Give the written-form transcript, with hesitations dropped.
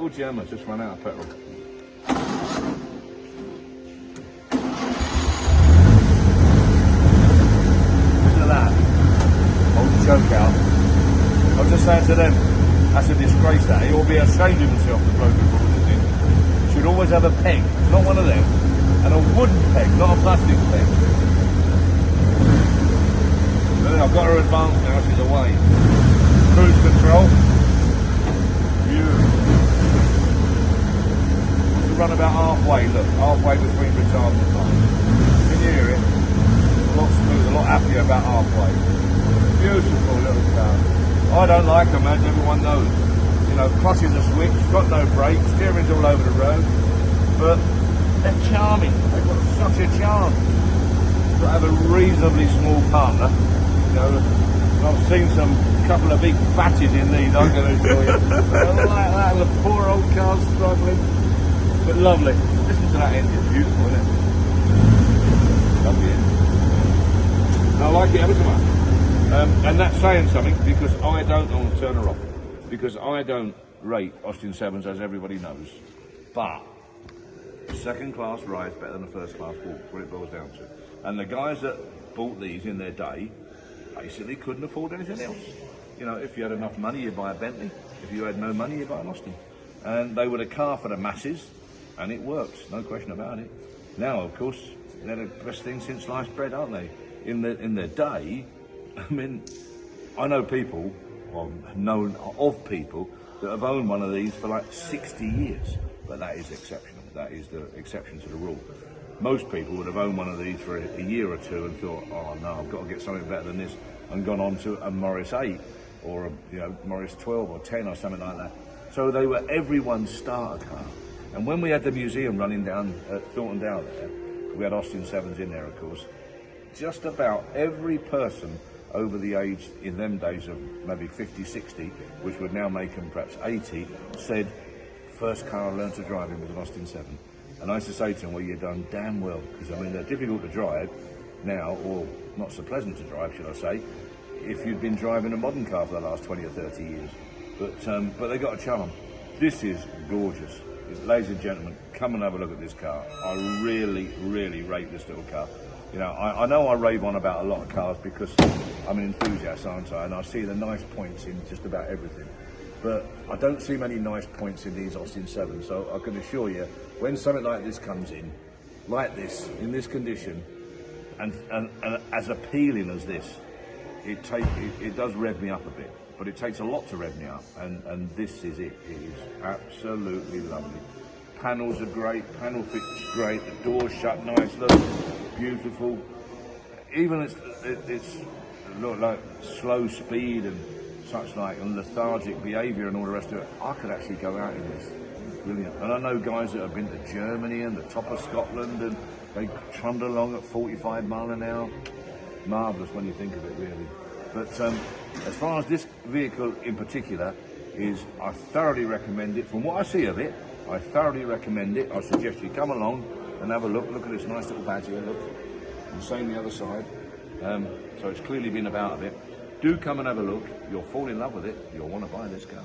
little gem has just run out of petrol. Look at that. Old choke out. I was just saying to them, that's a disgrace that. He ought to be ashamed of himself, the bloke who brought this in. Should always have a peg, not one of them, and a wooden peg, not a plastic peg. I've got her advanced now, she's away. Cruise control. Beautiful. To run about halfway, look, halfway between retard and park. Can you hear it? A lot smooth, a lot happier about halfway. Beautiful little car. I don't like them, as everyone knows. You know, clutches a switch, got no brakes, steering's all over the road. But they're charming. They've got such a charm. To have a reasonably small partner. You know, I've seen some couple of big fatties in these, I'm going to enjoy it. I like that, the poor old car's struggling. But lovely. Listen to that engine, beautiful, isn't it? Lovely engine. I like it ever so much. And that's saying something, because I don't want to turn her off. Because I don't rate Austin 7s, as everybody knows. But second class ride's better than a first class walk, what it boils down to. And the guys that bought these in their day basically couldn't afford anything else. You know, if you had enough money, you'd buy a Bentley. If you had no money, you'd buy an Austin. And they were a car for the masses, and it works, no question about it. Now, of course, they're the best thing since sliced bread, aren't they? In their day, I mean, I know people, or known of people, that have owned one of these for like 60 years. But that is exceptional. That is the exception to the rule. Most people would have owned one of these for a year or two and thought, oh no, I've got to get something better than this, and gone on to a Morris 8 or a Morris 12 or 10 or something like that. So they were everyone's starter car. And when we had the museum running down at Thornton Down there, we had Austin 7s in there, of course. Just about every person over the age in them days of maybe 50, 60, which would now make them perhaps 80, said, first car I learned to drive in was an Austin 7. And I used to say to them, well, you've done damn well, because I mean, they're difficult to drive now, or not so pleasant to drive, should I say, if you'd been driving a modern car for the last 20 or 30 years. But they got a charm. This is gorgeous. Ladies and gentlemen, come and have a look at this car. I really, really rate this little car. You know I rave on about a lot of cars because I'm an enthusiast, aren't I? And I see the nice points in just about everything. But I don't see many nice points in these Austin 7s, so I can assure you, when something like this comes in, like this, in this condition, and as appealing as this, it does rev me up a bit. But it takes a lot to rev me up, and this is it. It is absolutely lovely. Panels are great, panel fit's great, the doors shut nice, look, beautiful. Even it's look like slow speed and such like, and lethargic behaviour and all the rest of it. I could actually go out in this. Brilliant. And I know guys that have been to Germany and the top of Scotland, and they trundle along at 45 mile an hour. Marvellous when you think of it, really. But as far as this vehicle in particular is, I thoroughly recommend it. From what I see of it, I thoroughly recommend it. I suggest you come along and have a look. Look at this nice little badge here, look. And same the other side. So it's clearly been about a bit. Do come and have a look. You'll fall in love with it. You'll want to buy this car.